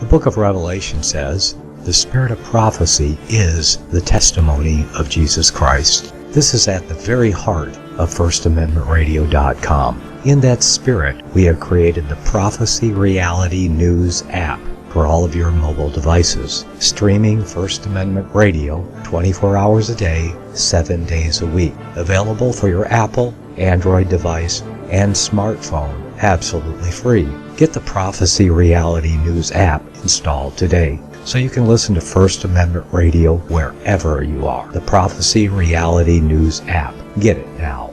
The book of Revelation says, "The spirit of prophecy is the testimony of Jesus Christ." This is at the very heart of FirstAmendmentRadio.com. In that spirit, we have created the Prophecy Reality News app for all of your mobile devices, streaming First Amendment Radio 24 hours a day, 7 days a week. Available for your Apple, Android device, and smartphone, absolutely free. Get the Prophecy Reality News app installed today so you can listen to First Amendment Radio wherever you are. The Prophecy Reality News app. Get it now.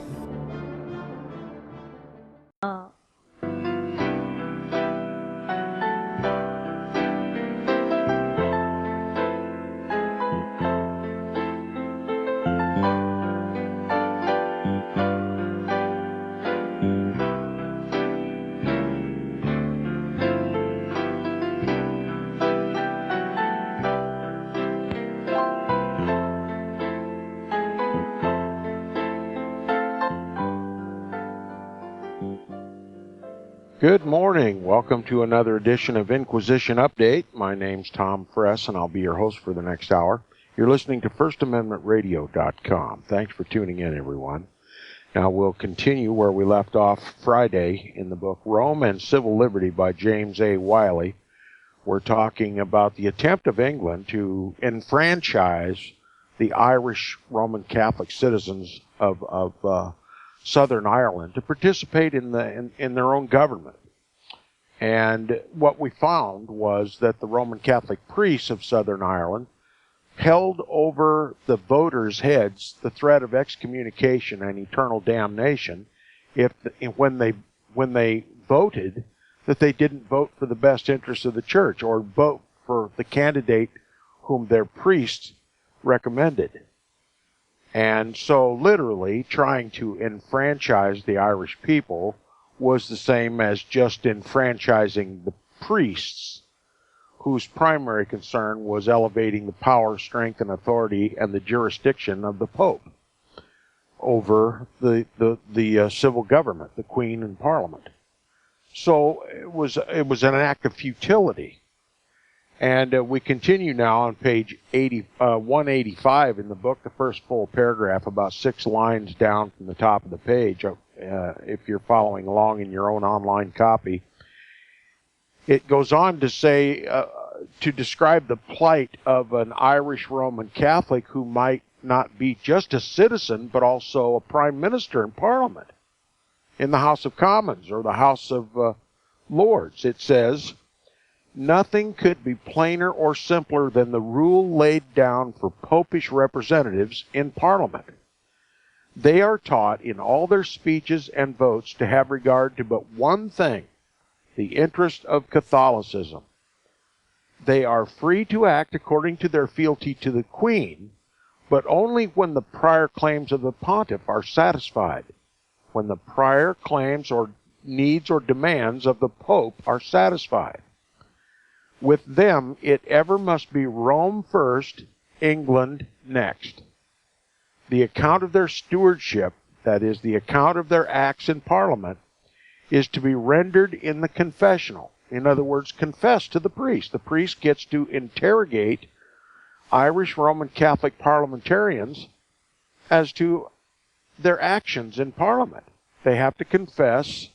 Good morning. Welcome to another edition of Inquisition Update. My name's Tom Fress, and I'll be your host for the next hour. You're listening to FirstAmendmentRadio.com. Thanks for tuning in, everyone. Now, we'll continue where we left off Friday in the book Rome and Civil Liberty by James A. Wiley. We're talking about the attempt of England to enfranchise the Irish Roman Catholic citizens of Southern Ireland to participate in their own government. And what we found was that the Roman Catholic priests of Southern Ireland held over the voters' heads the threat of excommunication and eternal damnation when they voted that they didn't vote for the best interests of the church or vote for the candidate whom their priests recommended. And so literally trying to enfranchise the Irish people was the same as just enfranchising the priests, whose primary concern was elevating the power, strength, and authority and the jurisdiction of the Pope over the civil government, the Queen and Parliament. So it was an act of futility. And we continue now on page 185 in the book, the first full paragraph, about 6 lines down from the top of the page, if you're following along in your own online copy. It goes on to say, to describe the plight of an Irish Roman Catholic who might not be just a citizen, but also a prime minister in Parliament, in the House of Commons or the House of Lords. It says, "Nothing could be plainer or simpler than the rule laid down for popish representatives in Parliament. They are taught in all their speeches and votes to have regard to but one thing, the interest of Catholicism. They are free to act according to their fealty to the Queen, but only when the prior claims of the pontiff are satisfied, when the prior claims or needs or demands of the Pope are satisfied. With them, it ever must be Rome first, England next. The account of their stewardship, that is, the account of their acts in Parliament, is to be rendered in the confessional. In other words, confessed to the priest. The priest gets to interrogate Irish Roman Catholic parliamentarians as to their actions in Parliament. They have to confess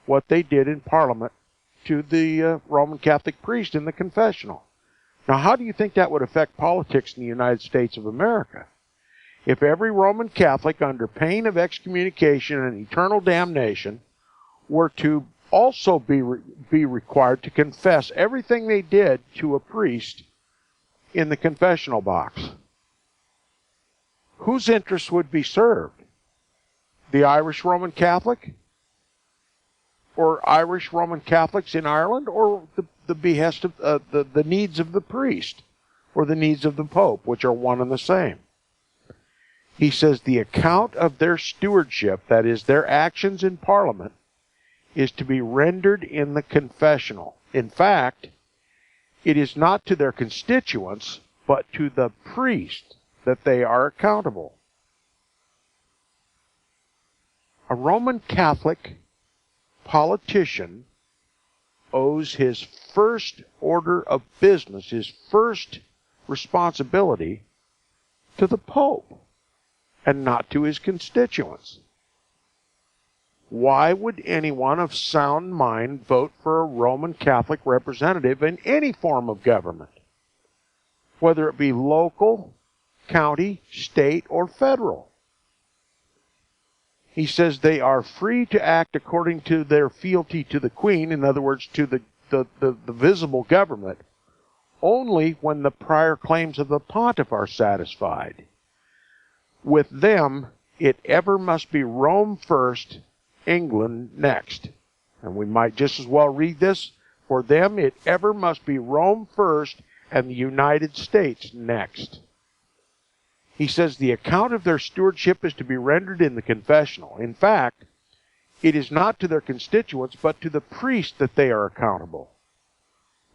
what they did in Parliament to the Roman Catholic priest in the confessional. Now, how do you think that would affect politics in the United States of America? If every Roman Catholic, under pain of excommunication and eternal damnation, were to also be required to confess everything they did to a priest in the confessional box, whose interests would be served? The Irish Roman Catholic? Or Irish Roman Catholics in Ireland, or the behest of the needs of the priest, or the needs of the Pope, which are one and the same. He says the account of their stewardship, that is, their actions in Parliament, is to be rendered in the confessional. In fact, it is not to their constituents, but to the priest that they are accountable. A Roman Catholic politician owes his first order of business, his first responsibility, to the Pope and not to his constituents. Why would anyone of sound mind vote for a Roman Catholic representative in any form of government, whether it be local, county, state, or federal? He says they are free to act according to their fealty to the Queen, in other words, to the visible government, only when the prior claims of the pontiff are satisfied. With them, it ever must be Rome first, England next. And we might just as well read this. For them, it ever must be Rome first and the United States next. He says the account of their stewardship is to be rendered in the confessional. In fact, it is not to their constituents, but to the priest that they are accountable.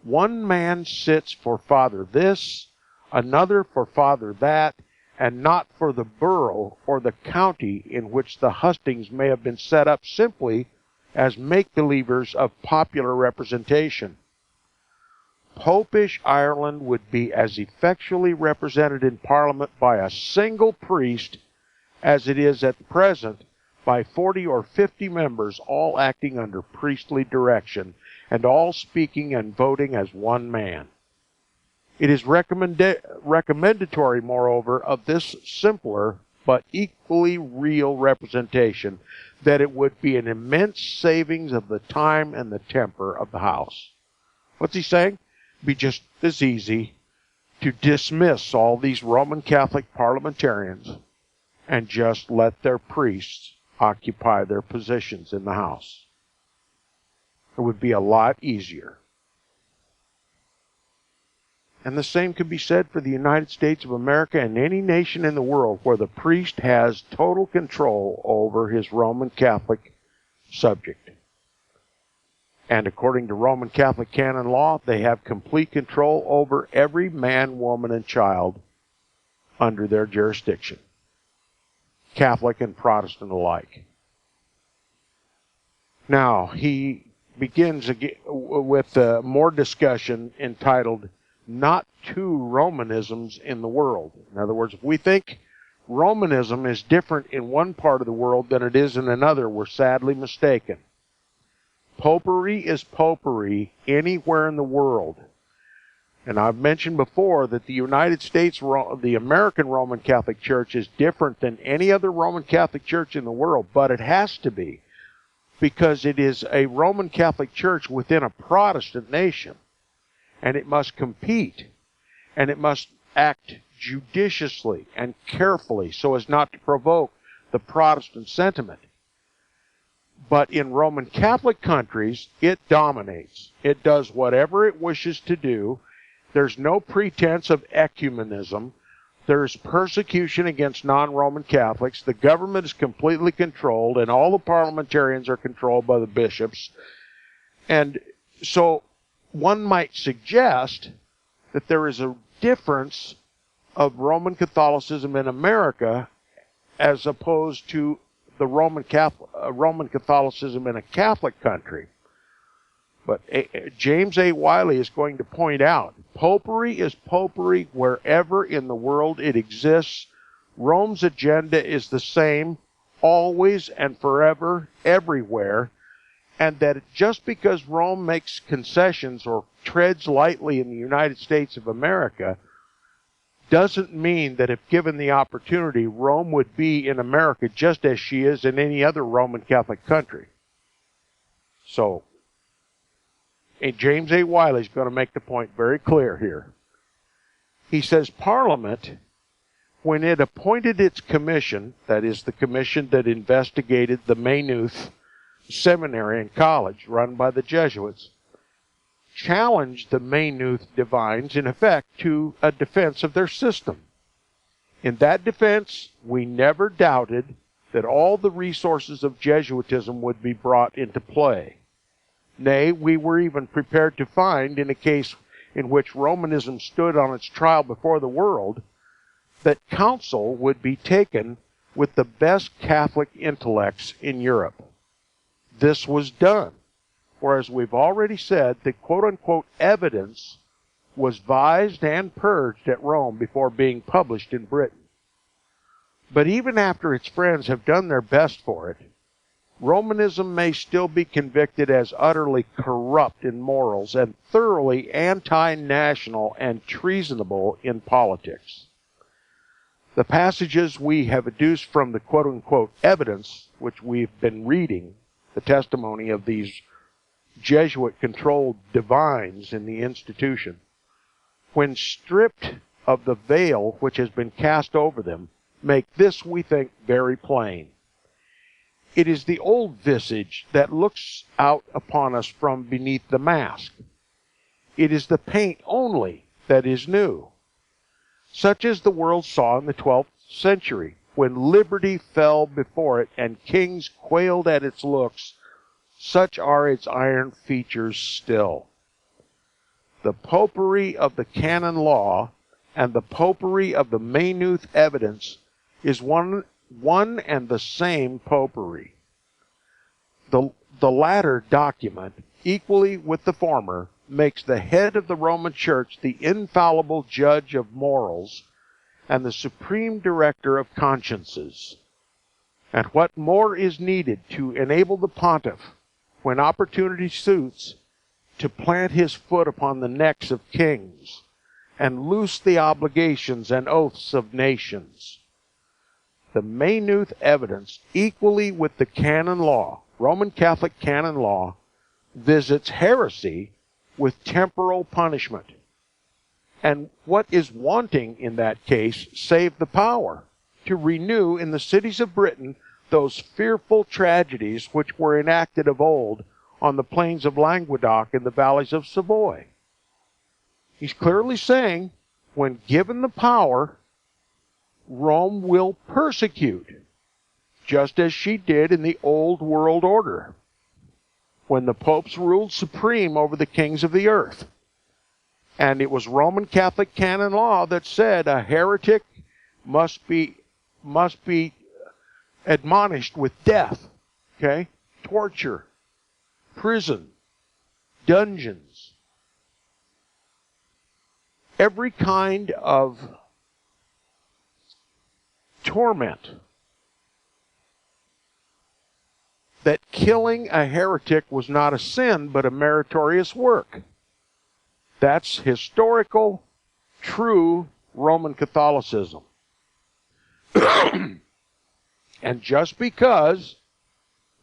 One man sits for Father this, another for Father that, and not for the borough or the county in which the hustings may have been set up simply as make-believers of popular representation. Popish Ireland would be as effectually represented in Parliament by a single priest as it is at present by 40 or 50 members, all acting under priestly direction and all speaking and voting as one man. It is recommendatory, moreover, of this simpler but equally real representation that it would be an immense savings of the time and the temper of the House. What's he saying? It'd be just as easy to dismiss all these Roman Catholic parliamentarians and just let their priests occupy their positions in the House. It would be a lot easier. And the same could be said for the United States of America and any nation in the world where the priest has total control over his Roman Catholic subject. And according to Roman Catholic canon law, they have complete control over every man, woman, and child under their jurisdiction, Catholic and Protestant alike. Now, he begins again with more discussion entitled, Not Two Romanisms in the World. In other words, if we think Romanism is different in one part of the world than it is in another, we're sadly mistaken. Popery is popery anywhere in the world. And I've mentioned before that the United States, the American Roman Catholic Church is different than any other Roman Catholic Church in the world, but it has to be, because it is a Roman Catholic Church within a Protestant nation. And it must compete, and it must act judiciously and carefully so as not to provoke the Protestant sentiment. But in Roman Catholic countries, it dominates. It does whatever it wishes to do. There's no pretense of ecumenism. There's persecution against non-Roman Catholics. The government is completely controlled, and all the parliamentarians are controlled by the bishops. And so one might suggest that there is a difference of Roman Catholicism in America as opposed to the Roman Catholicism in a Catholic country. But James A. Wiley is going to point out, popery is popery wherever in the world it exists. Rome's agenda is the same, always and forever, everywhere. And that just because Rome makes concessions or treads lightly in the United States of America doesn't mean that if given the opportunity, Rome would be in America just as she is in any other Roman Catholic country. So, James A. Wiley is going to make the point very clear here. He says Parliament, when it appointed its commission, that is the commission that investigated the Maynooth Seminary and College run by the Jesuits, challenged the Maynooth divines, in effect, to a defense of their system. In that defense, we never doubted that all the resources of Jesuitism would be brought into play. Nay, we were even prepared to find, in a case in which Romanism stood on its trial before the world, that counsel would be taken with the best Catholic intellects in Europe. This was done. For as we've already said, the quote-unquote evidence was vised and purged at Rome before being published in Britain. But even after its friends have done their best for it, Romanism may still be convicted as utterly corrupt in morals and thoroughly anti-national and treasonable in politics. The passages we have adduced from the quote-unquote evidence, which we've been reading, the testimony of these Jesuit-controlled divines in the institution, when stripped of the veil which has been cast over them, make this, we think, very plain. It is the old visage that looks out upon us from beneath the mask. It is the paint only that is new, such as the world saw in the 12th century, when liberty fell before it and kings quailed at its looks. Such are its iron features still. The popery of the canon law and the popery of the Maynooth evidence is one and the same popery. The latter document, equally with the former, makes the head of the Roman Church the infallible judge of morals and the supreme director of consciences. And what more is needed to enable the pontiff, when opportunity suits, to plant his foot upon the necks of kings and loose the obligations and oaths of nations? The Maynooth evidence, equally with the canon law, Roman Catholic canon law, visits heresy with temporal punishment. And what is wanting in that case save the power to renew in the cities of Britain those fearful tragedies which were enacted of old on the plains of Languedoc and the valleys of Savoy? He's clearly saying, when given the power, Rome will persecute, just as she did in the old world order, when the popes ruled supreme over the kings of the earth. And it was Roman Catholic canon law that said a heretic must be admonished with death, okay? Torture, prison, dungeons, every kind of torment. That killing a heretic was not a sin, but a meritorious work. That's historical, true Roman Catholicism. And just because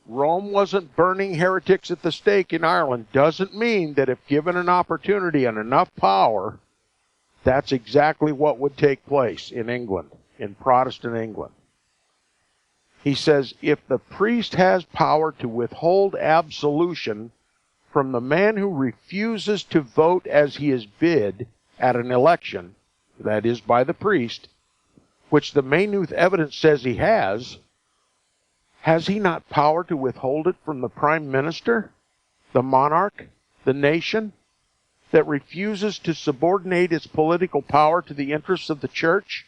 Rome wasn't burning heretics at the stake in Ireland doesn't mean that if given an opportunity and enough power, that's exactly what would take place in England, in Protestant England. He says, if the priest has power to withhold absolution from the man who refuses to vote as he is bid at an election, that is by the priest, which the Maynooth evidence says he has he not power to withhold it from the prime minister, the monarch, the nation, that refuses to subordinate its political power to the interests of the church?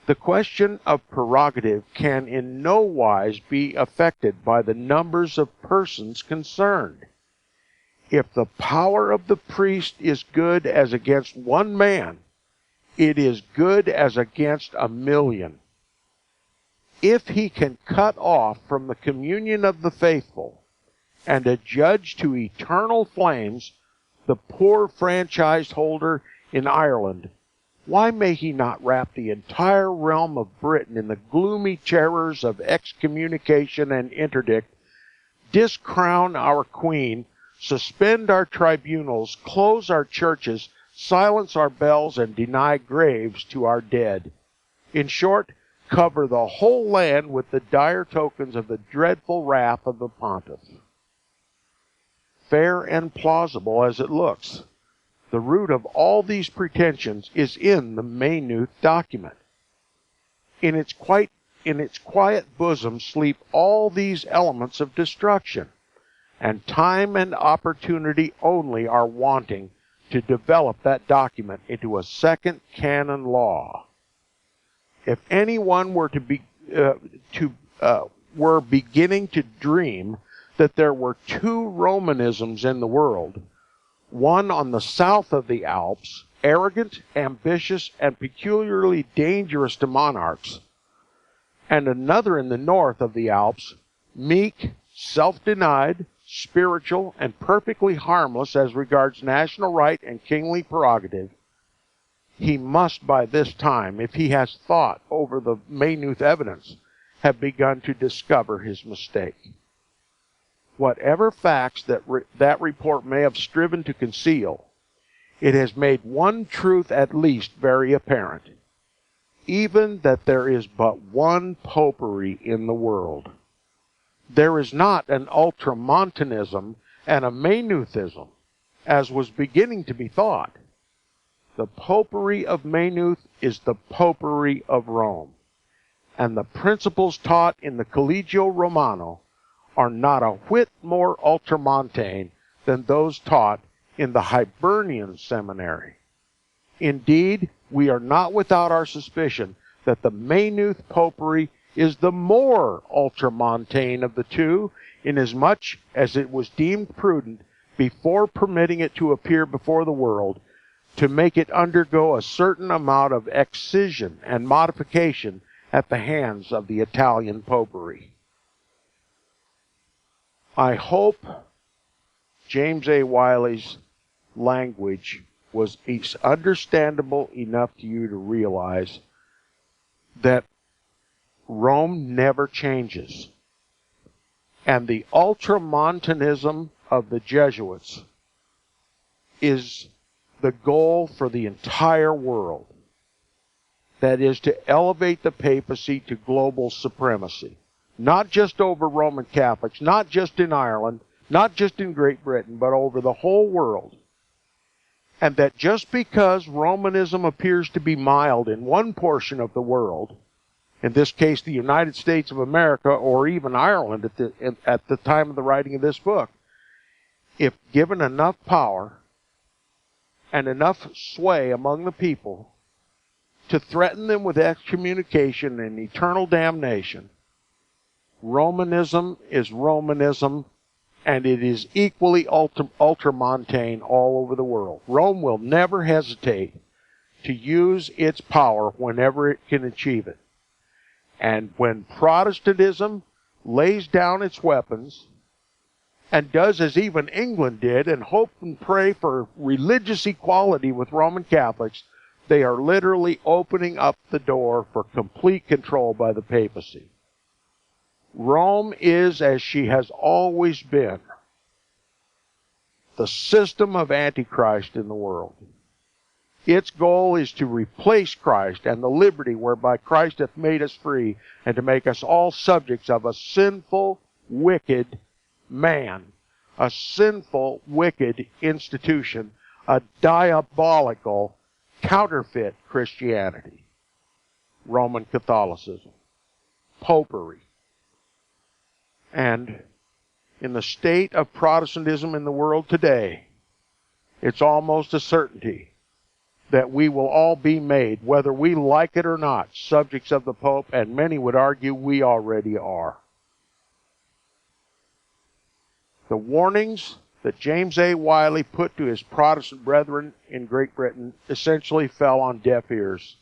The question of prerogative can in no wise be affected by the numbers of persons concerned. If the power of the priest is good as against one man, it is good as against 1,000,000. If he can cut off from the communion of the faithful and adjudge to eternal flames the poor franchise holder in Ireland, why may he not wrap the entire realm of Britain in the gloomy terrors of excommunication and interdict, discrown our queen, suspend our tribunals, close our churches, silence our bells, and deny graves to our dead? In short, cover the whole land with the dire tokens of the dreadful wrath of the pontiff. Fair and plausible as it looks, the root of all these pretensions is in the Maynooth document. In its quiet bosom sleep all these elements of destruction, and time and opportunity only are wanting to develop that document into a second canon law. If anyone were beginning to dream that there were two Romanisms in the world, one on the south of the Alps, arrogant, ambitious, and peculiarly dangerous to monarchs, and another in the north of the Alps, meek, self-denied, spiritual, and perfectly harmless as regards national right and kingly prerogative, he must by this time, if he has thought over the Maynooth evidence, have begun to discover his mistake. Whatever facts that report may have striven to conceal, it has made one truth at least very apparent, even that there is but one popery in the world. There is not an ultramontanism and a Maynoothism, as was beginning to be thought. The popery of Maynooth is the popery of Rome, and the principles taught in the Collegio Romano are not a whit more ultramontane than those taught in the Hibernian Seminary. Indeed, we are not without our suspicion that the Maynooth popery is the more ultramontane of the two, inasmuch as it was deemed prudent, before permitting it to appear before the world, to make it undergo a certain amount of excision and modification at the hands of the Italian popery. I hope James A. Wiley's language was understandable enough to you to realize that Rome never changes. And the ultramontanism of the Jesuits is the goal for the entire world. That is to elevate the papacy to global supremacy. Not just over Roman Catholics, not just in Ireland, not just in Great Britain, but over the whole world. And that just because Romanism appears to be mild in one portion of the world, in this case the United States of America or even Ireland at the time of the writing of this book, if given enough power and enough sway among the people to threaten them with excommunication and eternal damnation, Romanism is Romanism, and it is equally ultramontane all over the world. Rome will never hesitate to use its power whenever it can achieve it. And when Protestantism lays down its weapons and does as even England did and hope and pray for religious equality with Roman Catholics, they are literally opening up the door for complete control by the papacy. Rome is, as she has always been, the system of Antichrist in the world. Its goal is to replace Christ and the liberty whereby Christ hath made us free, and to make us all subjects of a sinful, wicked man, a sinful, wicked institution, a diabolical, counterfeit Christianity, Roman Catholicism, popery. And in the state of Protestantism in the world today, it's almost a certainty that we will all be made, whether we like it or not, subjects of the Pope, and many would argue we already are. The warnings that James A. Wiley put to his Protestant brethren in Great Britain essentially fell on deaf ears.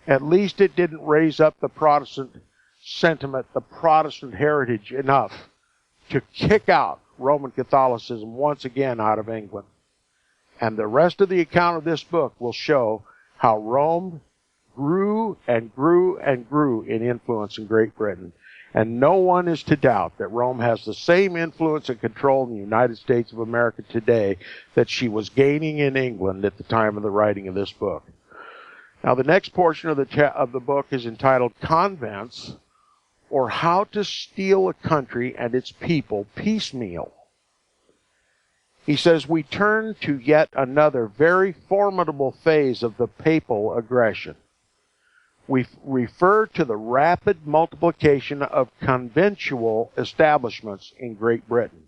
At least it didn't raise up the Protestant sentiment, the Protestant heritage enough to kick out Roman Catholicism once again out of England. And the rest of the account of this book will show how Rome grew and grew and grew in influence in Great Britain. And no one is to doubt that Rome has the same influence and control in the United States of America today that she was gaining in England at the time of the writing of this book. Now, the next portion of the book is entitled Convents, or How to Steal a Country and Its People Piecemeal. He says, we turn to yet another very formidable phase of the papal aggression. We refer to the rapid multiplication of conventual establishments in Great Britain,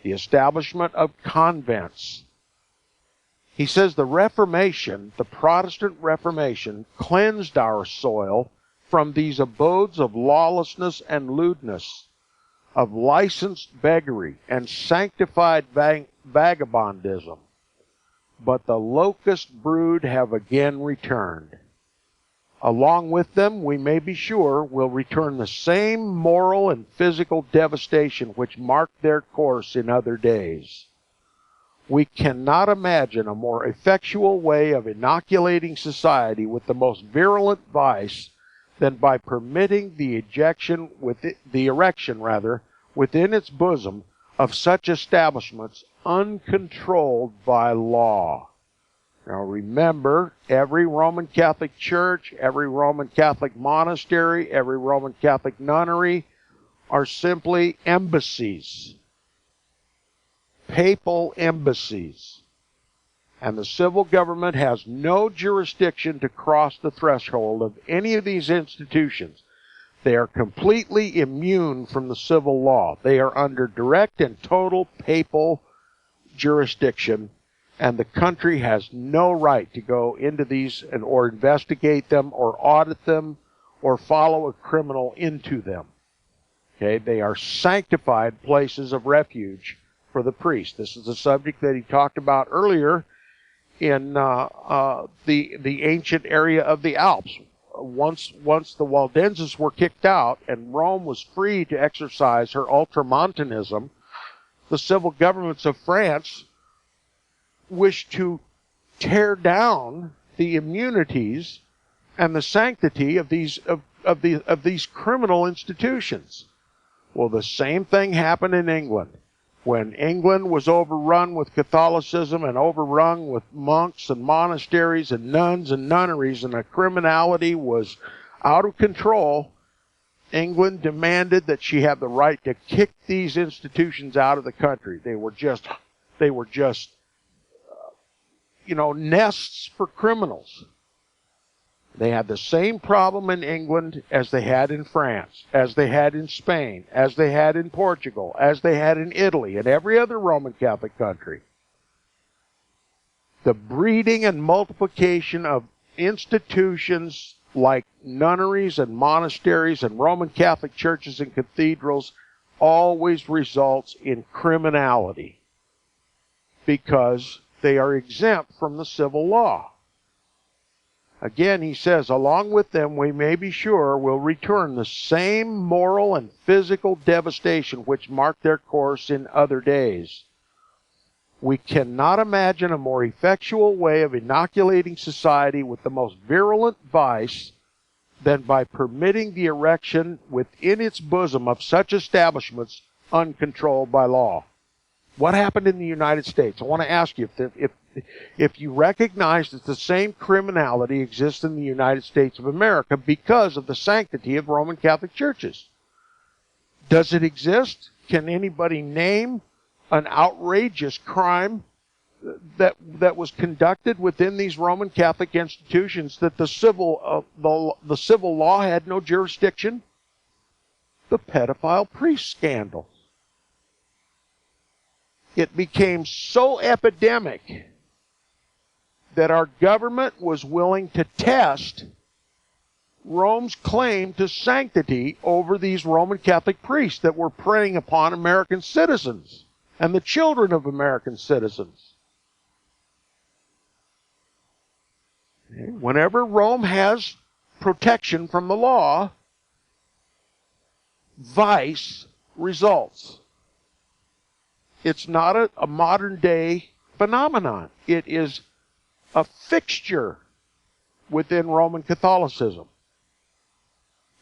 the establishment of convents. He says the Reformation, the Protestant Reformation, cleansed our soil from these abodes of lawlessness and lewdness, of licensed beggary and sanctified vagabondism. But the locust brood have again returned. Along with them, we may be sure, will return the same moral and physical devastation which marked their course in other days. We cannot imagine a more effectual way of inoculating society with the most virulent vice than by permitting the erection within its bosom of such establishments uncontrolled by law. Now remember, every Roman Catholic church, every Roman Catholic monastery, every Roman Catholic nunnery are simply embassies, papal embassies. And the civil government has no jurisdiction to cross the threshold of any of these institutions. They are completely immune from the civil law. They are under direct and total papal jurisdiction, and the country has no right to go into these or investigate them or audit them or follow a criminal into them. Okay, they are sanctified places of refuge for the priest. This is a subject that he talked about earlier in the ancient area of the Alps. Once the Waldenses were kicked out and Rome was free to exercise her ultramontanism, the civil governments of France wished to tear down the immunities and the sanctity of these criminal institutions. Well, the same thing happened in England. When England was overrun with Catholicism and overrun with monks and monasteries and nuns and nunneries, and the criminality was out of control, England demanded that she have the right to kick these institutions out of the country. They were just nests for criminals. They had the same problem in England as they had in France, as they had in Spain, as they had in Portugal, as they had in Italy, and every other Roman Catholic country. The breeding and multiplication of institutions like nunneries and monasteries and Roman Catholic churches and cathedrals always results in criminality because they are exempt from the civil law. Again, he says, along with them, we may be sure will return the same moral and physical devastation which marked their course in other days. We cannot imagine a more effectual way of inoculating society with the most virulent vice than by permitting the erection within its bosom of such establishments uncontrolled by law. What happened in the United States? I want to ask you if you recognize that the same criminality exists in the United States of America because of the sanctity of Roman Catholic churches. Does it exist? Can anybody name an outrageous crime that was conducted within these Roman Catholic institutions that the civil law had no jurisdiction? The pedophile priest scandal. It became so epidemic that our government was willing to test Rome's claim to sanctity over these Roman Catholic priests that were preying upon American citizens and the children of American citizens. Whenever Rome has protection from the law, vice results. It's not a modern day phenomenon. It is a fixture within Roman Catholicism.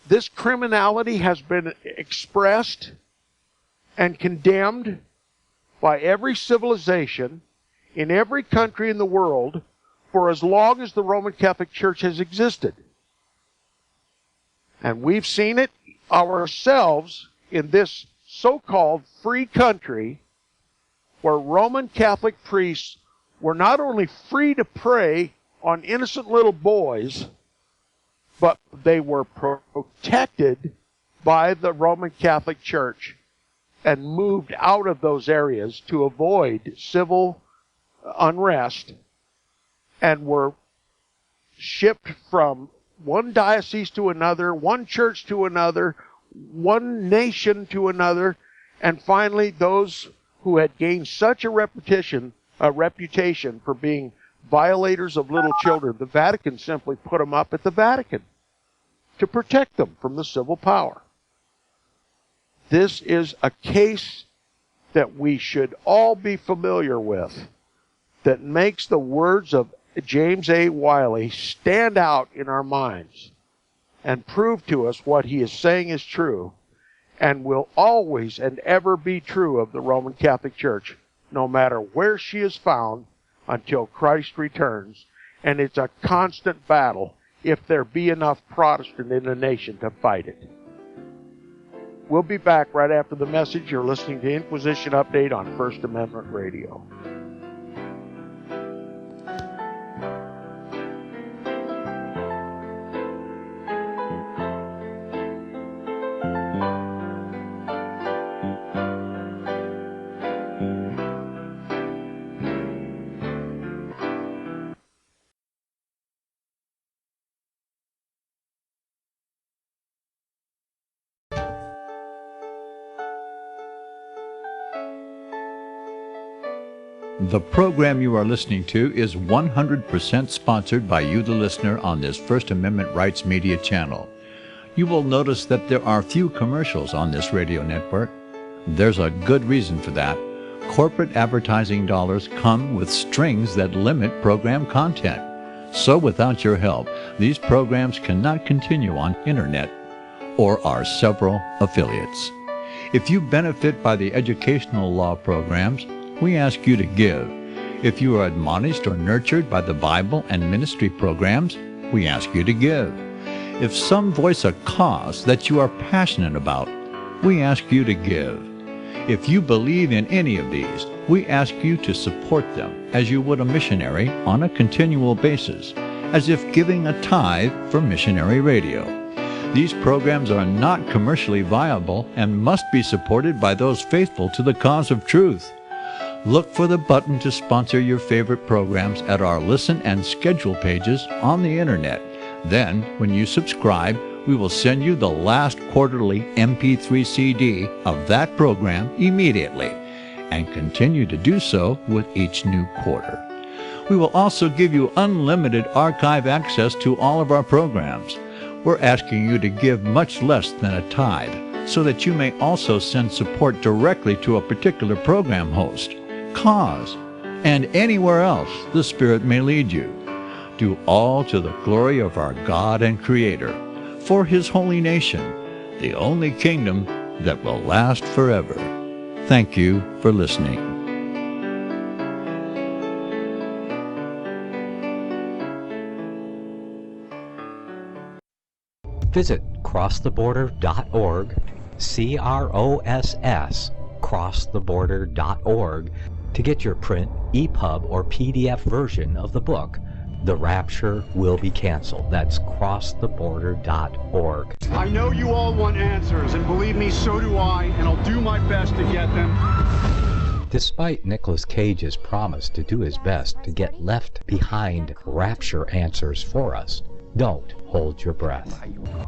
This criminality has been expressed and condemned by every civilization in every country in the world for as long as the Roman Catholic Church has existed. And we've seen it ourselves in this so-called free country where Roman Catholic priests were not only free to prey on innocent little boys, but they were protected by the Roman Catholic Church and moved out of those areas to avoid civil unrest and were shipped from one diocese to another, one church to another, one nation to another, and finally those who had gained such a reputation for being violators of little children, the Vatican simply put them up at the Vatican to protect them from the civil power. This is a case that we should all be familiar with, that makes the words of James A. Wiley stand out in our minds and prove to us what he is saying is true and will always and ever be true of the Roman Catholic Church, no matter where she is found, until Christ returns. And it's a constant battle if there be enough Protestant in the nation to fight it. We'll be back right after the message. You're listening to Inquisition Update on First Amendment Radio. The program you are listening to is 100% sponsored by you, the listener, on this First Amendment Rights Media channel. You will notice that there are few commercials on this radio network. There's a good reason for that. Corporate advertising dollars come with strings that limit program content. So without your help, these programs cannot continue on internet or our several affiliates. If you benefit by the educational law programs, we ask you to give. If you are admonished or nurtured by the Bible and ministry programs, we ask you to give. If some voice a cause that you are passionate about, we ask you to give. If you believe in any of these, we ask you to support them as you would a missionary on a continual basis, as if giving a tithe for missionary radio. These programs are not commercially viable and must be supported by those faithful to the cause of truth. Look for the button to sponsor your favorite programs at our listen and schedule pages on the internet. Then, when you subscribe, we will send you the last quarterly MP3 CD of that program immediately, and continue to do so with each new quarter. We will also give you unlimited archive access to all of our programs. We're asking you to give much less than a tithe, so that you may also send support directly to a particular program host, cause, and anywhere else the Spirit may lead you. Do all to the glory of our God and Creator, for His holy nation, the only kingdom that will last forever. Thank you for listening. Visit crosstheborder.org, CROSS, crosstheborder.org, to get your print, EPUB, or PDF version of the book, The Rapture Will Be Canceled. That's crosstheborder.org. I know you all want answers, and believe me, so do I, and I'll do my best to get them. Despite Nicolas Cage's promise to do his best to get left behind rapture answers for us, don't hold your breath.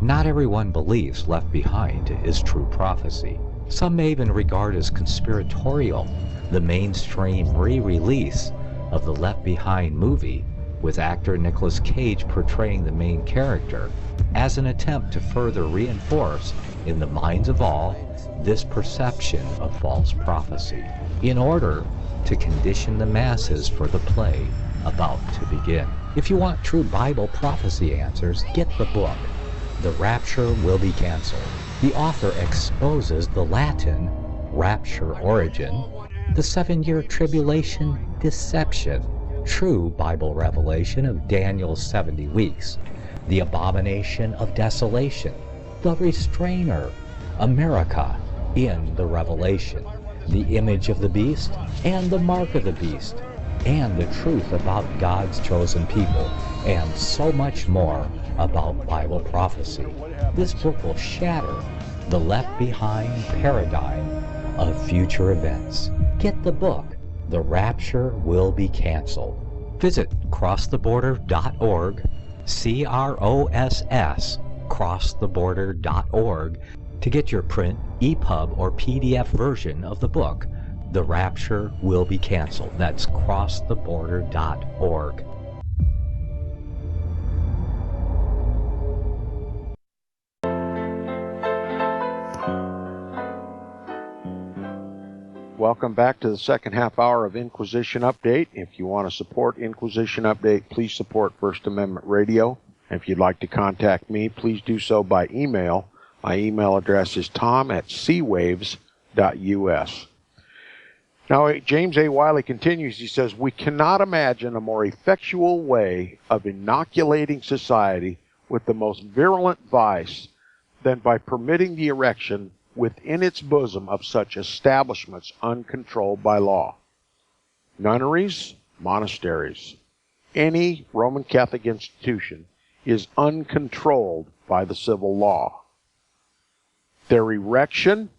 Not everyone believes Left Behind is true prophecy. Some may even regard as conspiratorial the mainstream re-release of the Left Behind movie, with actor Nicolas Cage portraying the main character, as an attempt to further reinforce in the minds of all this perception of false prophecy, in order to condition the masses for the play about to begin. If you want true Bible prophecy answers, get the book, The Rapture Will Be Canceled. The author exposes the Latin rapture origin, the 7-year tribulation deception, true Bible revelation of Daniel's 70 weeks, the abomination of desolation, the restrainer, America in the Revelation, the image of the beast and the mark of the beast, and the truth about God's chosen people, and so much more about Bible prophecy. This book will shatter the Left Behind paradigm of future events. Get the book, The Rapture Will Be Canceled. Visit crosstheborder.org, CROSS, crosstheborder.org, to get your print, EPUB, or PDF version of the book, The Rapture Will Be Canceled. That's crosstheborder.org. Welcome back to the second half hour of Inquisition Update. If you want to support Inquisition Update, please support First Amendment Radio. If you'd like to contact me, please do so by email. My email address is tom@seawaves.us. Now, James A. Wiley continues. He says, "We cannot imagine a more effectual way of inoculating society with the most virulent vice than by permitting the erection within its bosom of such establishments uncontrolled by law. Nunneries, monasteries, any Roman Catholic institution is uncontrolled by the civil law. Their erection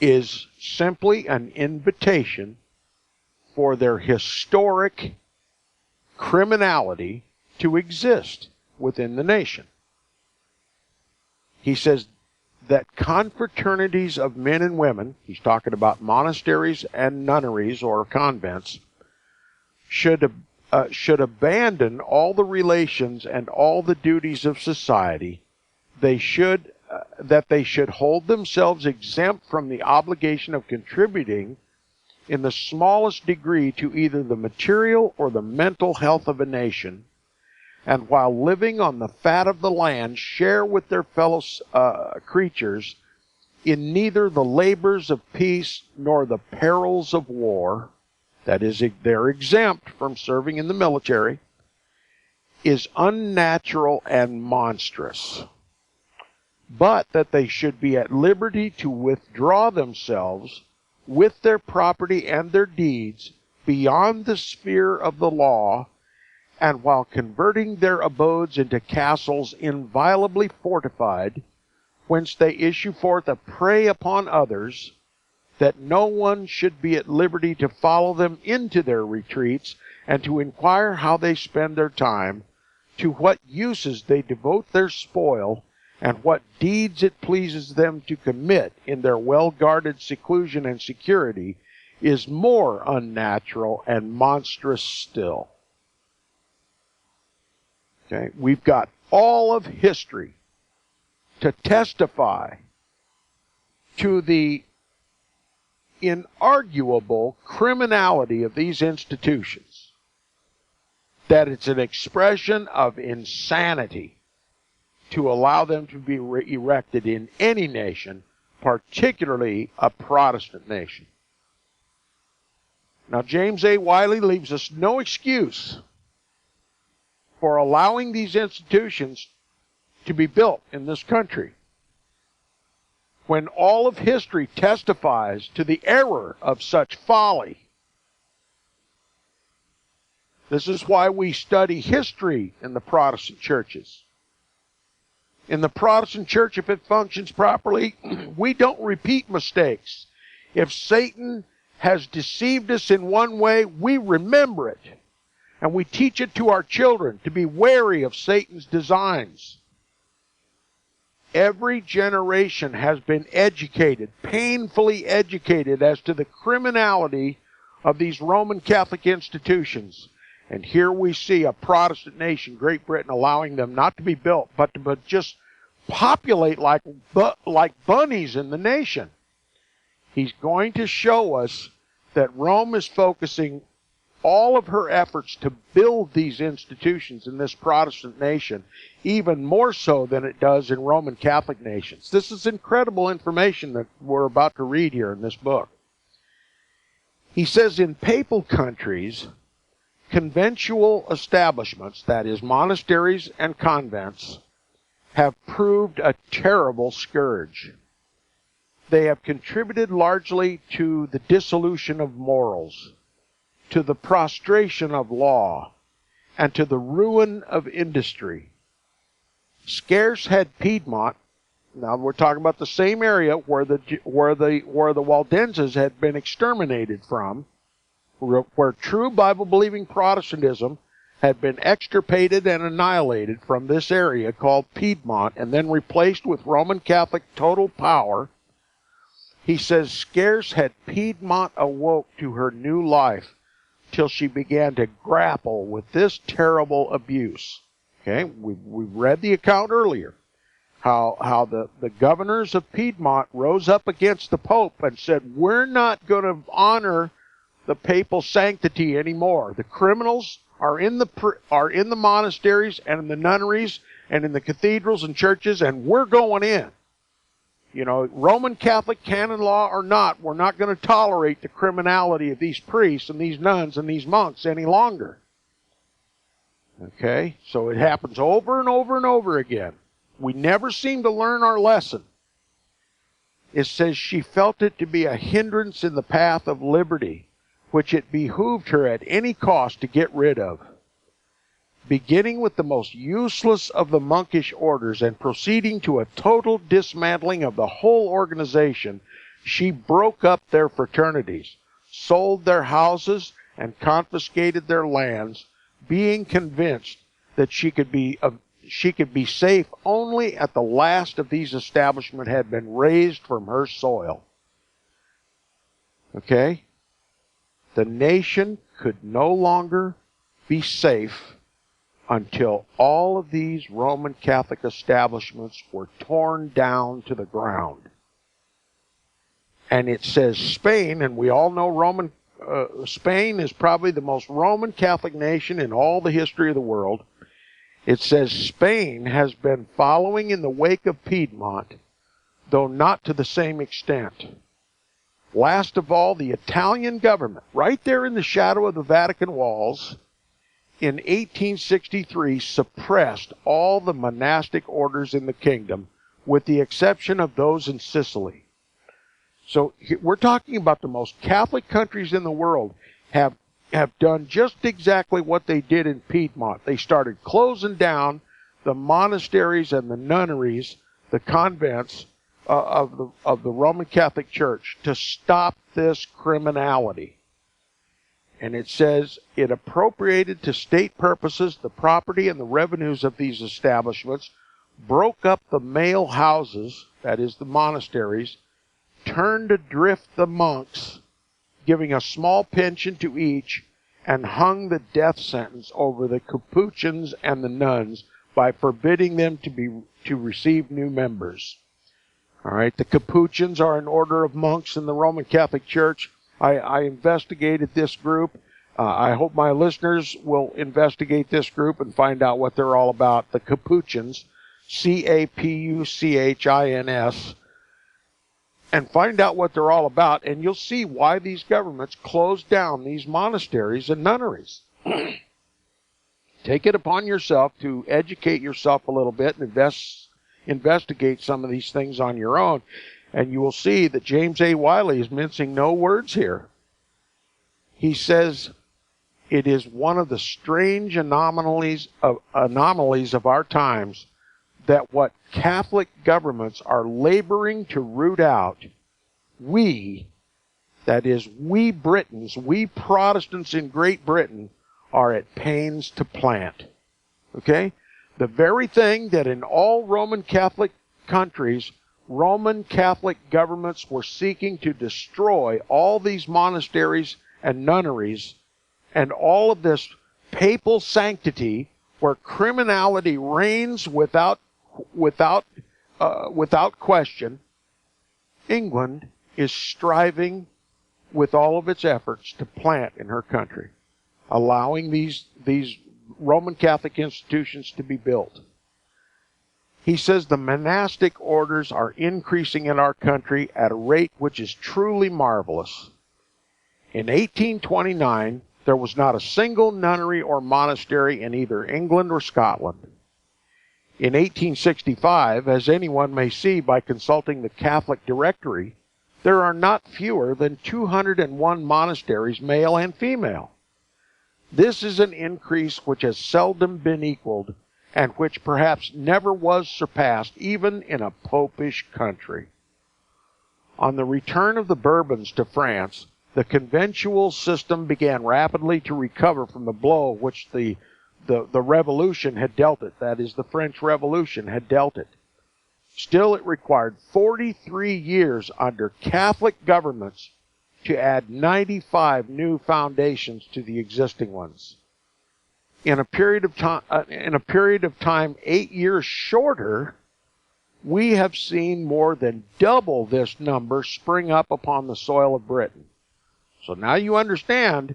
is simply an invitation for their historic criminality to exist within the nation." He says that confraternities of men and women, he's talking about monasteries and nunneries or convents, should abandon all the relations and all the duties of society. They should hold themselves exempt from the obligation of contributing in the smallest degree to either the material or the mental health of a nation, and while living on the fat of the land, share with their fellow creatures in neither the labors of peace nor the perils of war. That is, they're exempt from serving in the military, is unnatural and monstrous. But that they should be at liberty to withdraw themselves with their property and their deeds beyond the sphere of the law, and while converting their abodes into castles inviolably fortified, whence they issue forth a prey upon others, that no one should be at liberty to follow them into their retreats, and to inquire how they spend their time, to what uses they devote their spoil, and what deeds it pleases them to commit in their well-guarded seclusion and security, is more unnatural and monstrous still." Okay, we've got all of history to testify to the inarguable criminality of these institutions, that it's an expression of insanity to allow them to be erected in any nation, particularly a Protestant nation. Now, James A. Wiley leaves us no excuse for allowing these institutions to be built in this country, when all of history testifies to the error of such folly. This is why we study history in the Protestant churches. In the Protestant church, if it functions properly, we don't repeat mistakes. If Satan has deceived us in one way, we remember it. And we teach it to our children to be wary of Satan's designs. Every generation has been educated, painfully educated, as to the criminality of these Roman Catholic institutions. And here we see a Protestant nation, Great Britain, allowing them not to be built, but to just populate like bunnies in the nation. He's going to show us that Rome is focusing all of her efforts to build these institutions in this Protestant nation, even more so than it does in Roman Catholic nations. This is incredible information that we're about to read here in this book. He says in papal countries, conventual establishments, that is, monasteries and convents, have proved a terrible scourge. They have contributed largely to the dissolution of morals, to the prostration of law, and to the ruin of industry. Scarce had Piedmont, now we're talking about the same area where the Waldenses had been exterminated from, where true Bible-believing Protestantism had been extirpated and annihilated from this area called Piedmont and then replaced with Roman Catholic total power, he says, scarce had Piedmont awoke to her new life till she began to grapple with this terrible abuse. Okay, we read the account earlier, how the governors of Piedmont rose up against the Pope and said, we're not going to honor the papal sanctity anymore. The criminals are in the monasteries and in the nunneries and in the cathedrals and churches, and we're going in. You know, Roman Catholic canon law or not, we're not going to tolerate the criminality of these priests and these nuns and these monks any longer. Okay, so it happens over and over and over again. We never seem to learn our lesson. It says she felt it to be a hindrance in the path of liberty, which it behooved her at any cost to get rid of. Beginning with the most useless of the monkish orders and proceeding to a total dismantling of the whole organization, she broke up their fraternities, sold their houses, and confiscated their lands, being convinced that she could be safe only at the last of these establishments had been razed from her soil. Okay? The nation could no longer be safe until all of these Roman Catholic establishments were torn down to the ground. And it says Spain, and we all know Spain is probably the most Roman Catholic nation in all the history of the world. It says Spain has been following in the wake of Piedmont, though not to the same extent. Last of all, the Italian government, right there in the shadow of the Vatican walls, in 1863 suppressed all the monastic orders in the kingdom, with the exception of those in Sicily. So we're talking about the most Catholic countries in the world have done just exactly what they did in Piedmont. They started closing down the monasteries and the nunneries, the convents of the Roman Catholic Church to stop this criminality. And it says it appropriated to state purposes the property and the revenues of these establishments, broke up the male houses, that is the monasteries, turned adrift the monks, giving a small pension to each, and hung the death sentence over the Capuchins and the nuns by forbidding them to receive new members. All right, the Capuchins are an order of monks in the Roman Catholic Church. I investigated this group. I hope my listeners will investigate this group and find out what they're all about. The Capuchins, Capuchins, and find out what they're all about, and you'll see why these governments closed down these monasteries and nunneries. Take it upon yourself to educate yourself a little bit and investigate some of these things on your own, and you will see that James A. Wiley is mincing no words here. He says it is one of the strange anomalies of our times that what Catholic governments are laboring to root out, we Britons, we Protestants in Great Britain, are at pains to plant. Okay? The very thing that in all Roman Catholic countries, Roman Catholic governments were seeking to destroy all these monasteries and nunneries and all of this papal sanctity where criminality reigns without question. England is striving with all of its efforts to plant in her country, allowing these Roman Catholic institutions to be built. He says the monastic orders are increasing in our country at a rate which is truly marvelous. In 1829, there was not a single nunnery or monastery in either England or Scotland. In 1865, as anyone may see by consulting the Catholic Directory, there are not fewer than 201 monasteries, male and female. This is an increase which has seldom been equaled, and which perhaps never was surpassed even in a popish country. On the return of the Bourbons to France, the conventual system began rapidly to recover from the blow which the the revolution had dealt it. That is, the French Revolution had dealt it. Still, it required 43 years under Catholic governments to add 95 new foundations to the existing ones. In a period of time 8 years shorter, we have seen more than double this number spring up upon the soil of Britain. So now you understand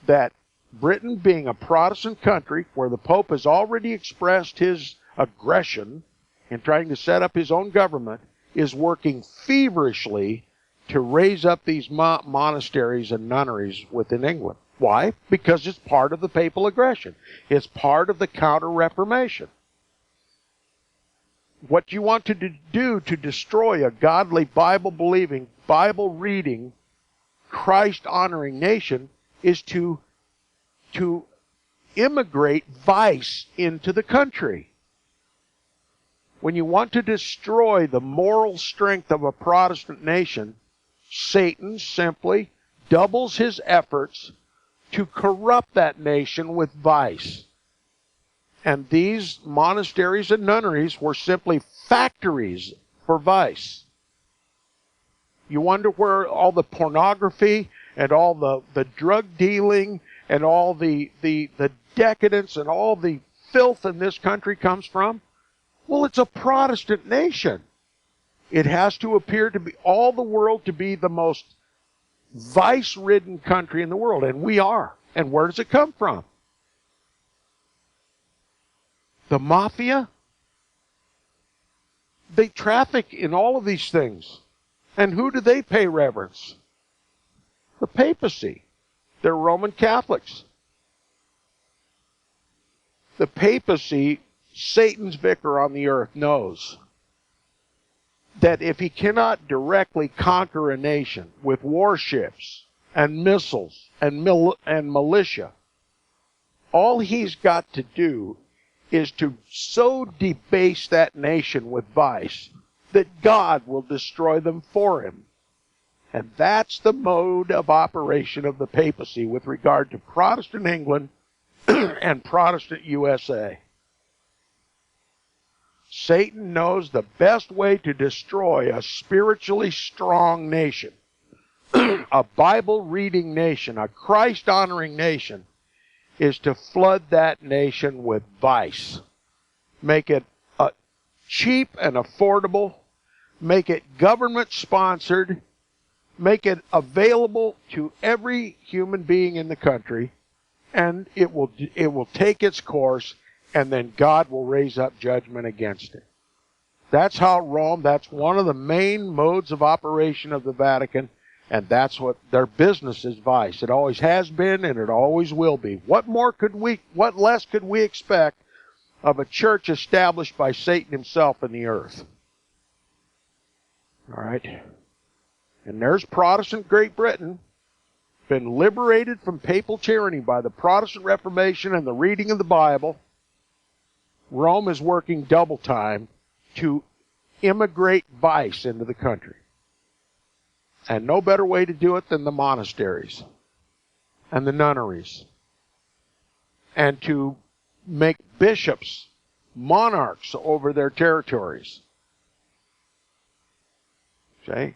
that Britain, being a Protestant country where the Pope has already expressed his aggression in trying to set up his own government, is working feverishly to raise up these monasteries and nunneries within England. Why? Because it's part of the papal aggression. It's part of the Counter-Reformation. What you want to do to destroy a godly, Bible-believing, Bible-reading, Christ-honoring nation is to immigrate vice into the country. When you want to destroy the moral strength of a Protestant nation, Satan simply doubles his efforts to corrupt that nation with vice. And these monasteries and nunneries were simply factories for vice. You wonder where all the pornography and all the drug dealing and all the decadence and all the filth in this country comes from? Well, it's a Protestant nation. It has to appear to be all the world to be the most vice-ridden country in the world, and we are. And where does it come from? The mafia? They traffic in all of these things. And who do they pay reverence? The papacy. They're Roman Catholics. The papacy, Satan's vicar on the earth, knows that if he cannot directly conquer a nation with warships and missiles and militia, all he's got to do is to so debase that nation with vice that God will destroy them for him. And that's the mode of operation of the papacy with regard to Protestant England and Protestant USA. Satan knows the best way to destroy a spiritually strong nation, a Bible-reading nation, a Christ-honoring nation, is to flood that nation with vice. Make it cheap and affordable. Make it government-sponsored. Make it available to every human being in the country. And it will take its course, and then God will raise up judgment against it. That's how Rome, that's one of the main modes of operation of the Vatican, and that's what their business is, vice. It always has been, and it always will be. What less could we expect of a church established by Satan himself in the earth? All right. And there's Protestant Great Britain, been liberated from papal tyranny by the Protestant Reformation and the reading of the Bible. Rome is working double time to immigrate vice into the country. And no better way to do it than the monasteries and the nunneries. And to make bishops monarchs over their territories. Okay?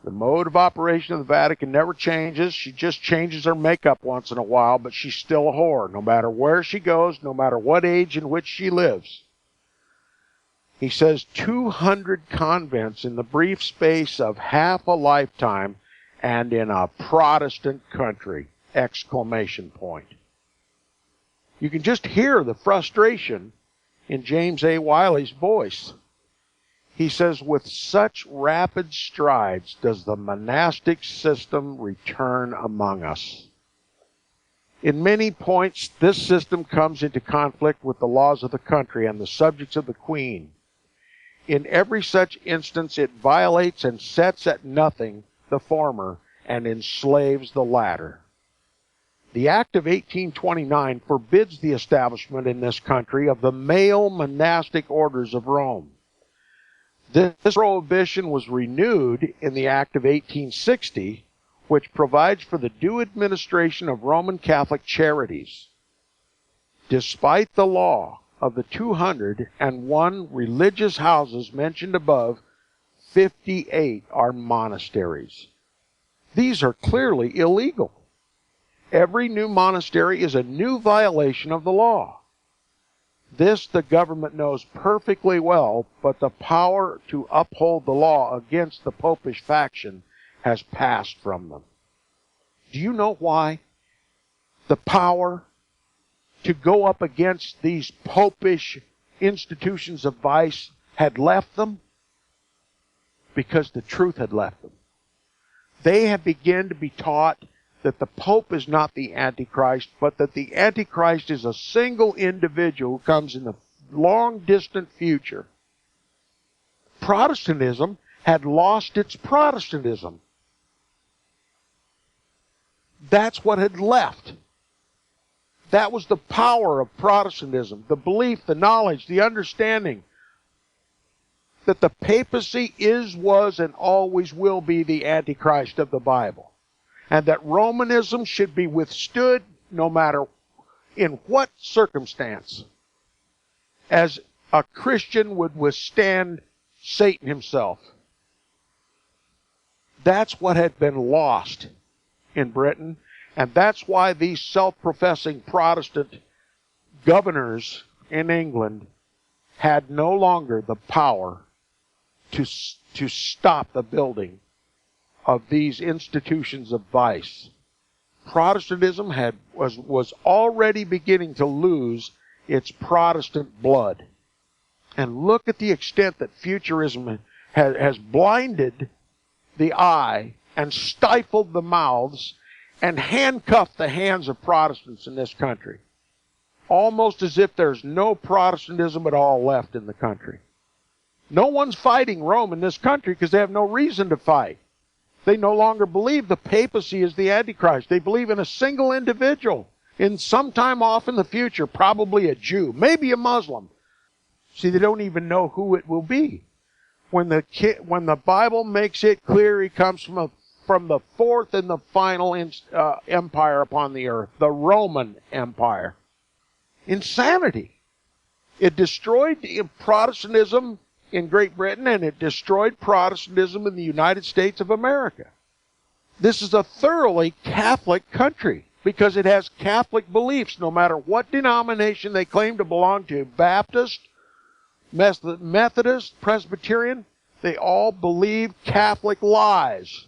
The mode of operation of the Vatican never changes. She just changes her makeup once in a while, but she's still a whore, no matter where she goes, no matter what age in which she lives. He says 200 convents in the brief space of half a lifetime, and in a Protestant country! Exclamation point. You can just hear the frustration in James A. Wiley's voice. He says, with such rapid strides does the monastic system return among us. In many points, this system comes into conflict with the laws of the country and the subjects of the Queen. In every such instance, it violates and sets at nothing the former and enslaves the latter. The Act of 1829 forbids the establishment in this country of the male monastic orders of Rome. This prohibition was renewed in the Act of 1860, which provides for the due administration of Roman Catholic charities. Despite the law of the 201 religious houses mentioned above, 58 are monasteries. These are clearly illegal. Every new monastery is a new violation of the law. This the government knows perfectly well, but the power to uphold the law against the popish faction has passed from them. Do you know why? The power to go up against these popish institutions of vice had left them because the truth had left them. They have begun to be taught that the Pope is not the Antichrist, but that the Antichrist is a single individual who comes in the long distant future. Protestantism had lost its Protestantism. That's what had left. That was the power of Protestantism, the belief, the knowledge, the understanding that the papacy is, was, and always will be the Antichrist of the Bible. And that Romanism should be withstood no matter in what circumstance, as a Christian would withstand Satan himself. That's what had been lost in Britain, and that's why these self-professing Protestant governors in England had no longer the power to stop the building of these institutions of vice. Protestantism was already beginning to lose its Protestant blood. And look at the extent that futurism has blinded the eye and stifled the mouths and handcuffed the hands of Protestants in this country. Almost as if there's no Protestantism at all left in the country. No one's fighting Rome in this country because they have no reason to fight. They no longer believe the papacy is the Antichrist. They believe in a single individual. In some time off in the future, probably a Jew, maybe a Muslim. See, they don't even know who it will be. When the Bible makes it clear he comes from the fourth and the final empire upon the earth, the Roman Empire. Insanity. It destroyed Protestantism in Great Britain, and it destroyed Protestantism in the United States of America. This is a thoroughly Catholic country because it has Catholic beliefs, no matter what denomination they claim to belong to. Baptist, Methodist, Presbyterian, they all believe Catholic lies.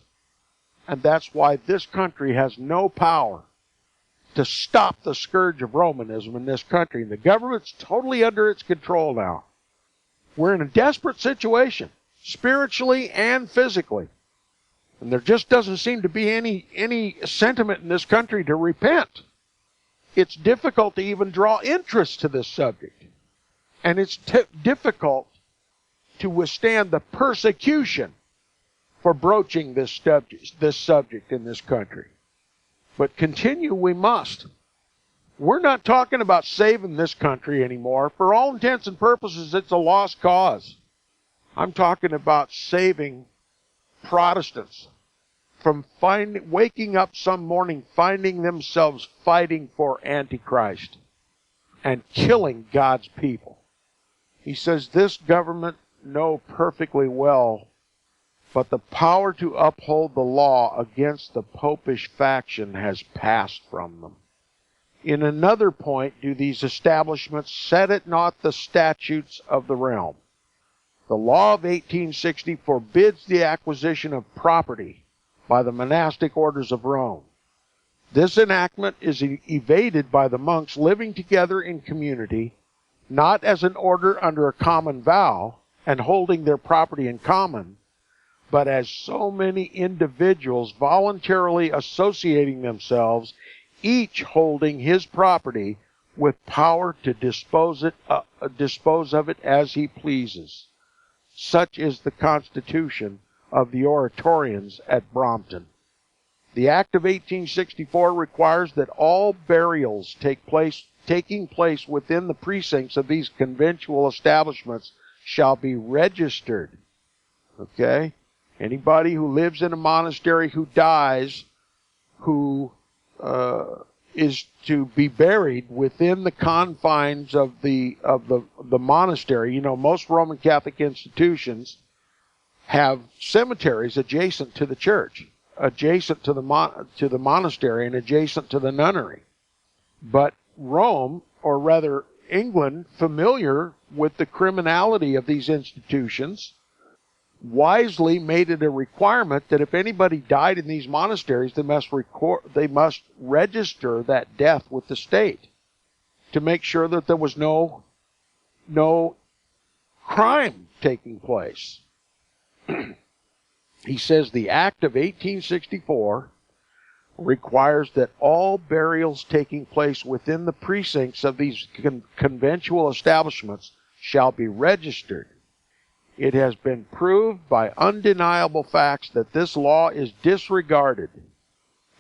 And that's why this country has no power to stop the scourge of Romanism in this country. And the government's totally under its control now. We're in a desperate situation, spiritually and physically. And there just doesn't seem to be any sentiment in this country to repent. It's difficult to even draw interest to this subject. And it's difficult to withstand the persecution for broaching this subject in this country. But continue we must. We're not talking about saving this country anymore. For all intents and purposes, it's a lost cause. I'm talking about saving Protestants from waking up some morning, finding themselves fighting for Antichrist and killing God's people. He says this government know perfectly well, but the power to uphold the law against the popish faction has passed from them. In another point, do these establishments set it not the statutes of the realm? The law of 1860 forbids the acquisition of property by the monastic orders of Rome. This enactment is evaded by the monks living together in community, not as an order under a common vow and holding their property in common, but as so many individuals voluntarily associating themselves, each holding his property with power to dispose of it as he pleases. Such is the constitution of the Oratorians at Brompton. The Act of 1864 requires that all burials taking place within the precincts of these conventual establishments shall be registered. Okay? Anybody who lives in a monastery who dies, who to be buried within the confines of the monastery. You know, most Roman Catholic institutions have cemeteries adjacent to the church, adjacent to the monastery, and adjacent to the nunnery. But Rome, or rather England, familiar with the criminality of these institutions, wisely made it a requirement that if anybody died in these monasteries, they must register that death with the state to make sure that there was no crime taking place. He says the Act of 1864 requires that all burials taking place within the precincts of these conventual establishments shall be registered. It has been proved by undeniable facts that this law is disregarded,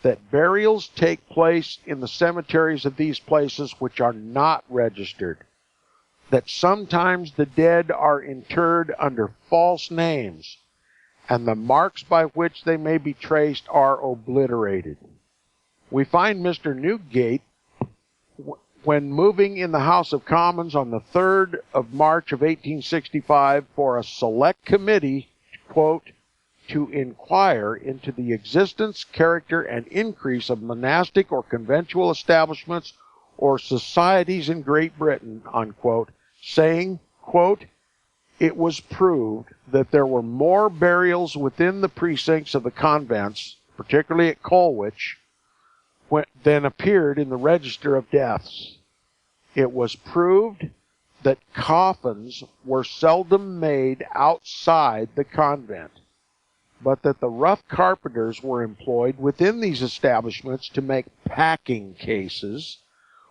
that burials take place in the cemeteries of these places which are not registered, that sometimes the dead are interred under false names, and the marks by which they may be traced are obliterated. We find Mr. Newgate, when moving in the House of Commons on the 3rd of March of 1865 for a select committee, quote, to inquire into the existence, character, and increase of monastic or conventual establishments or societies in Great Britain, unquote, saying, quote, it was proved that there were more burials within the precincts of the convents, particularly at Colwich, than appeared in the register of deaths. It was proved that coffins were seldom made outside the convent, but that the rough carpenters were employed within these establishments to make packing cases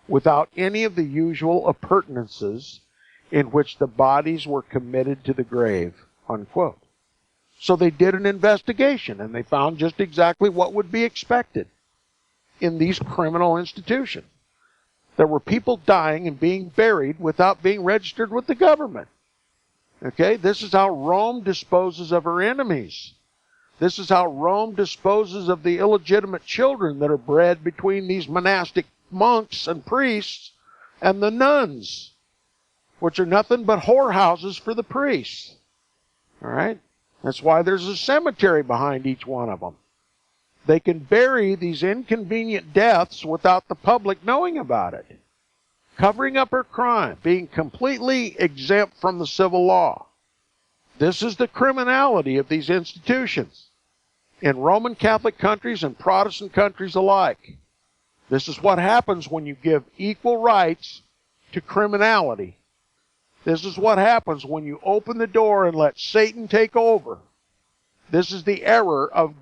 without any of the usual appurtenances in which the bodies were committed to the grave, unquote. So they did an investigation, and they found just exactly what would be expected in these criminal institutions. There were people dying and being buried without being registered with the government. Okay, this is how Rome disposes of her enemies. This is how Rome disposes of the illegitimate children that are bred between these monastic monks and priests and the nuns, which are nothing but whorehouses for the priests. All right? That's why there's a cemetery behind each one of them. They can bury these inconvenient deaths without the public knowing about it, covering up her crime, being completely exempt from the civil law. This is the criminality of these institutions in Roman Catholic countries and Protestant countries alike. This is what happens when you give equal rights to criminality. This is what happens when you open the door and let Satan take over. This is the error of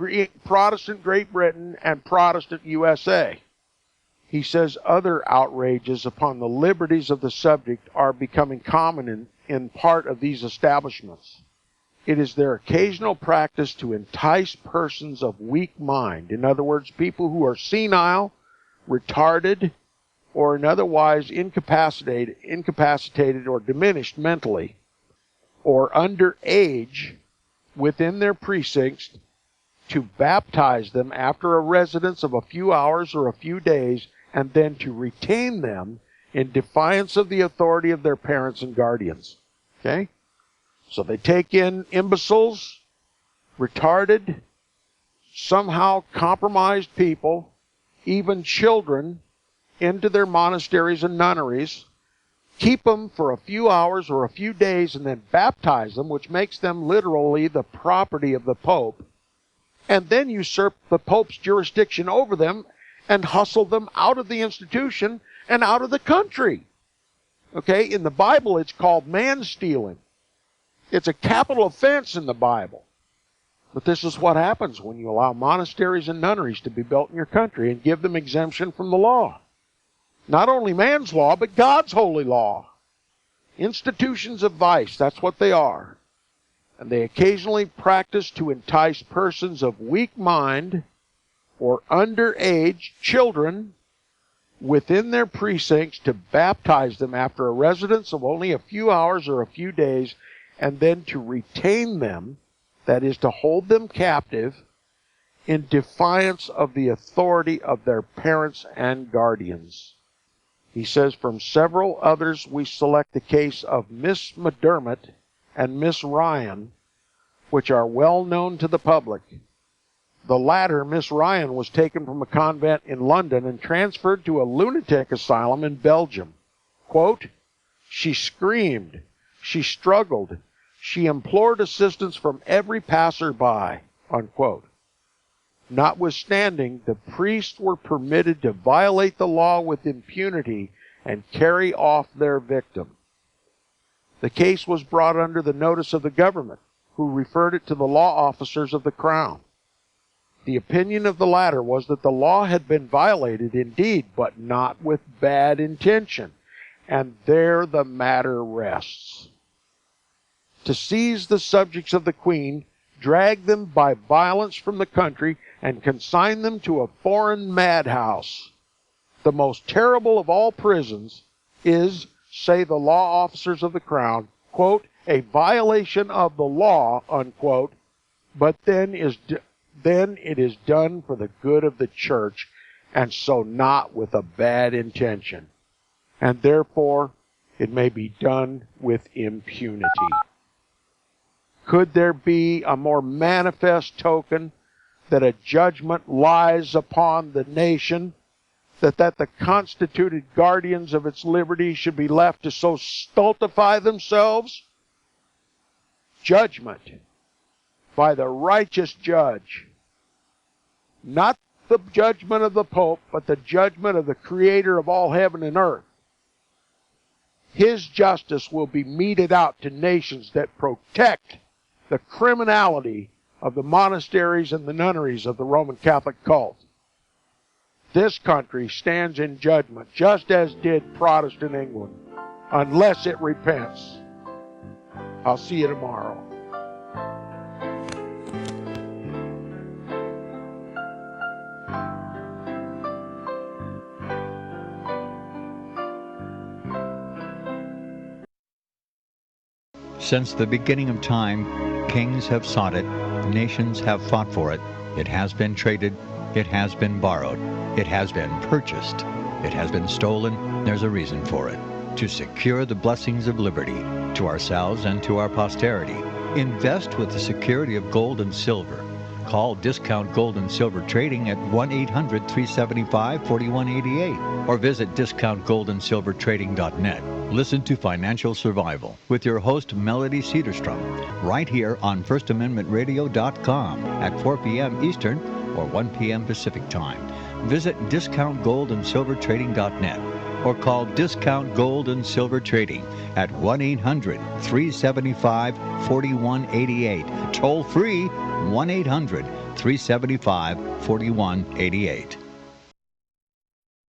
Protestant Great Britain and Protestant USA. He says other outrages upon the liberties of the subject are becoming common in part of these establishments. It is their occasional practice to entice persons of weak mind, in other words, people who are senile, retarded, or in otherwise incapacitated or diminished mentally, or underage, within their precincts, to baptize them after a residence of a few hours or a few days, and then to retain them in defiance of the authority of their parents and guardians. Okay? So they take in imbeciles, retarded, somehow compromised people, even children, into their monasteries and nunneries, keep them for a few hours or a few days, and then baptize them, which makes them literally the property of the Pope, and then usurp the Pope's jurisdiction over them and hustle them out of the institution and out of the country. Okay, in the Bible it's called man-stealing. It's a capital offense in the Bible. But this is what happens when you allow monasteries and nunneries to be built in your country and give them exemption from the law. Not only man's law, but God's holy law. Institutions of vice, that's what they are. And they occasionally practice to entice persons of weak mind or underage children within their precincts to baptize them after a residence of only a few hours or a few days, and then to retain them, that is, to hold them captive in defiance of the authority of their parents and guardians. He says, from several others we select the case of Miss McDermott and Miss Ryan, which are well known to the public. The latter, Miss Ryan, was taken from a convent in London and transferred to a lunatic asylum in Belgium. Quote, she screamed, she struggled, she implored assistance from every passer-by, unquote. Notwithstanding, the priests were permitted to violate the law with impunity and carry off their victim. The case was brought under the notice of the government, who referred it to the law officers of the Crown. The opinion of the latter was that the law had been violated indeed, but not with bad intention, and there the matter rests. To seize the subjects of the Queen, drag them by violence from the country, and consign them to a foreign madhouse. The most terrible of all prisons is, say the law officers of the Crown, quote, a violation of the law, unquote, but then it is done for the good of the church, and so not with a bad intention, and therefore it may be done with impunity. Could there be a more manifest token that a judgment lies upon the nation, that the constituted guardians of its liberty should be left to so stultify themselves? Judgment by the righteous judge. Not the judgment of the Pope, but the judgment of the Creator of all heaven and earth. His justice will be meted out to nations that protect the criminality of the monasteries and the nunneries of the Roman Catholic cult. This country stands in judgment, just as did Protestant England, unless it repents. I'll see you tomorrow. Since the beginning of time, kings have sought it, nations have fought for it. It has been traded, it has been borrowed, it has been purchased, it has been stolen. There's a reason for it. To secure the blessings of liberty to ourselves and to our posterity. Invest with the security of gold and silver. Call Discount Gold and Silver Trading at 1-800-375-4188 or visit discountgoldandsilvertrading.net. Listen to Financial Survival with your host Melody Cedarstrom right here on FirstAmendmentRadio.com at 4 p.m. Eastern or 1 p.m. Pacific Time. Visit discountgoldandsilvertrading.net or call Discount Gold and Silver Trading at 1-800-375-4188. Toll free 1-800-375-4188.